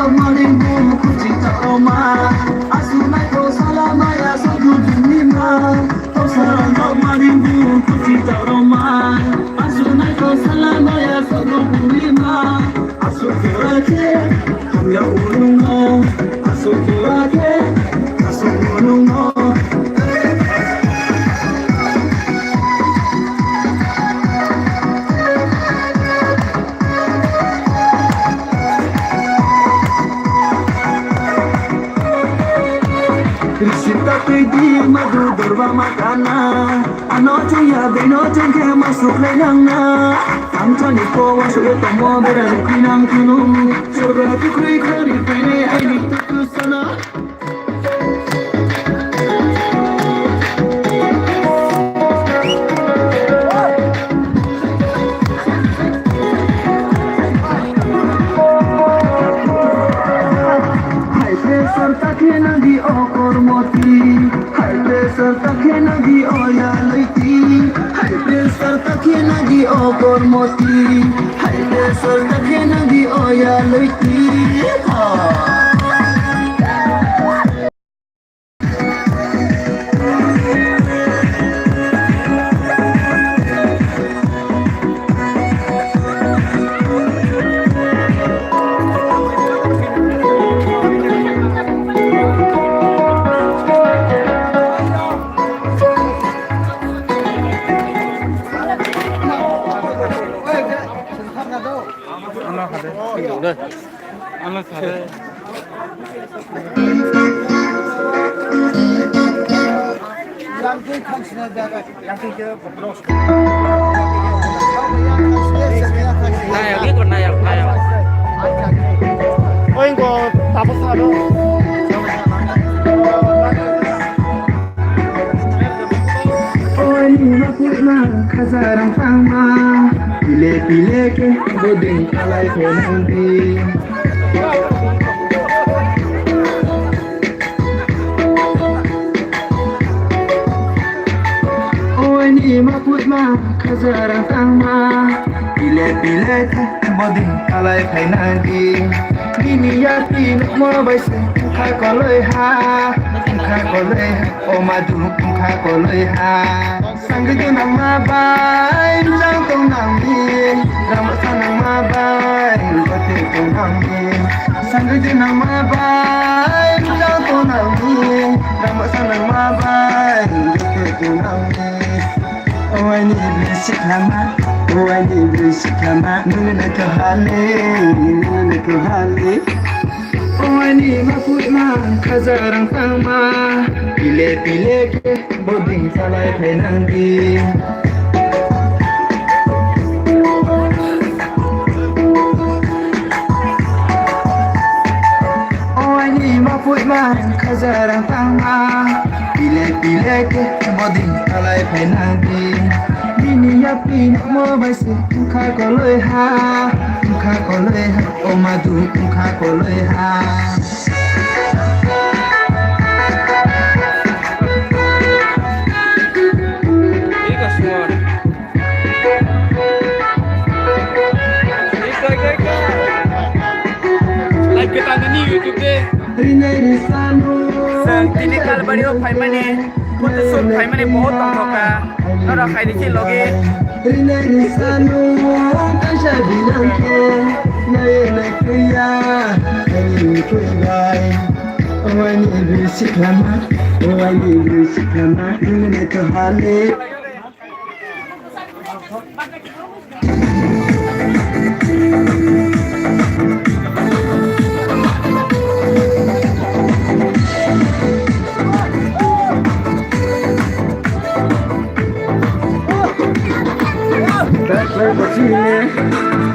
marimbu kucita oma asunai ko salamaya sodu dunima sarang marimbu kucita oma asunai ko salamaya sodu dunima asukirake hamya ulungo asukirake asukirungo Pedi madu durba makana anoche ya benoche ke masuk lenangna amchani ko wasu tomo beran kinang kunung surga tukri kari pene aini tukusana Nagi oya laiti high pressure takhe nagi ogor moti high pressure takhe nagi oya laiti Kazarang tama pile ke boding kalai penanti Oini maputma kazarang tama pile ke boding kalai penanti Ini yati nak mau baise khai koloi ha omadu khai koloi ha Sanggit nang mabai, bilang tong nang bin, ramat sanang mabai, pati tong nang bin. Sanggit nang mabai, bilang tong nang bin, ramat sanang mabai, pati tong nang bin. Oh ini berisik lama, nuna ke hale. Oh ini maputma, kazarang tama, pile ke boding salai penanti. Oh ini maputma, kazarang tama, pile ke boding salai penanti. Ini yapi nak mau baise, kai koloi ha, oh madu kai koloi ha. Like kita ni YouTube deh. Sini kalau bariyo phai mane, foto shoot phai mane बहुत तंग का, नरक खाई दिखे लोगे.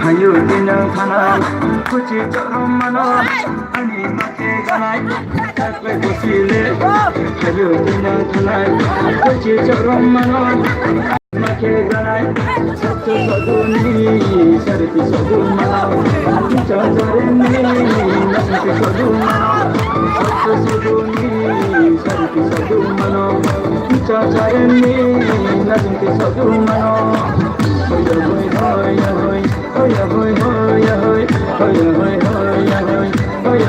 Hayu dinang tanai, kuci cakram mana, ani mati ganai, takwe kusile. Hayu dinang tanai, kuci cakram mana, mati ganai, satu saduni, sariti sadun mana, cacareni, sariti sadun mana, satu saduni, sariti sadun mana, cacareni, sariti sadun mana. Hoy, hoy, hoy, hoy, hoy, hoy, hoy, hoy, hoy, hoy, hoy, hoy,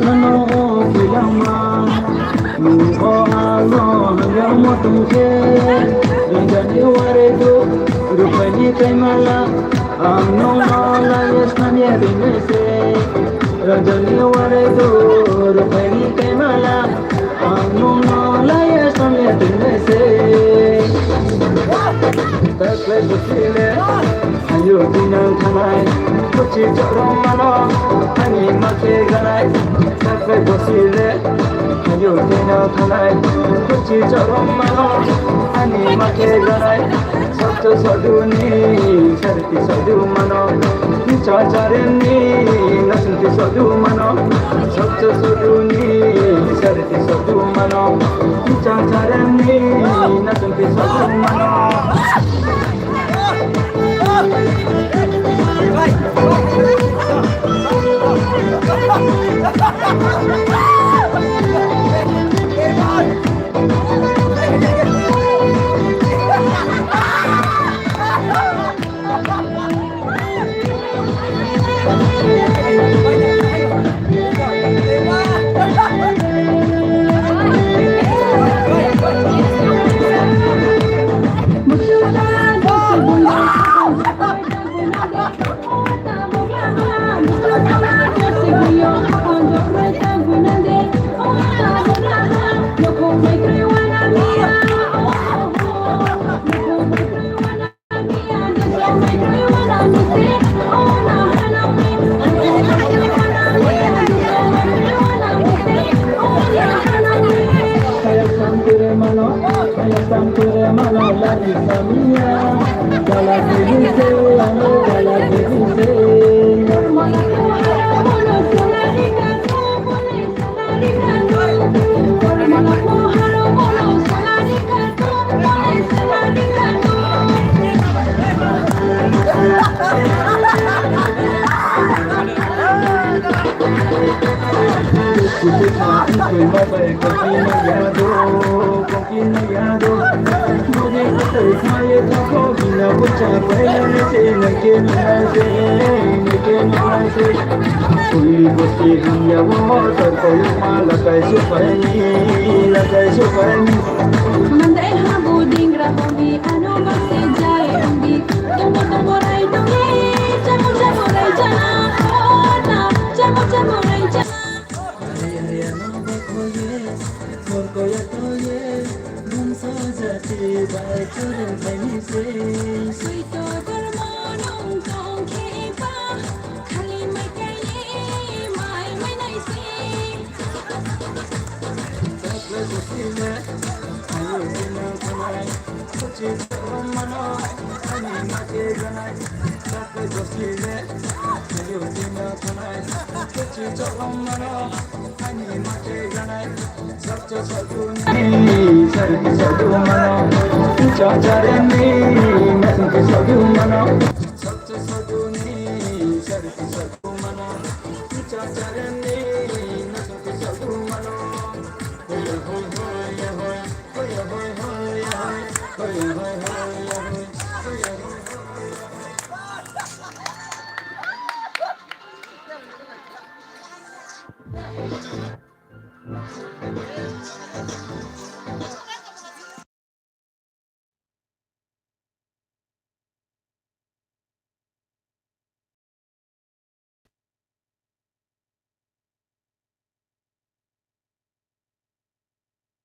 thano kilama o alo yamo tumke rangani waredo rupani kaimala amno la yasmani rinese rangani waredo rupani kaimala amno la yasmani rinese takle kusile ayo dinang kanai kuchi chorong mano ani make ganai takle kusile ayo dinang kanai kuchi chorong mano ani make ganai sabto saduni charti sadu mano chacharenni nasunti sadu mano sabto saduni charti sadu mano chacharenni nasunti sadu mano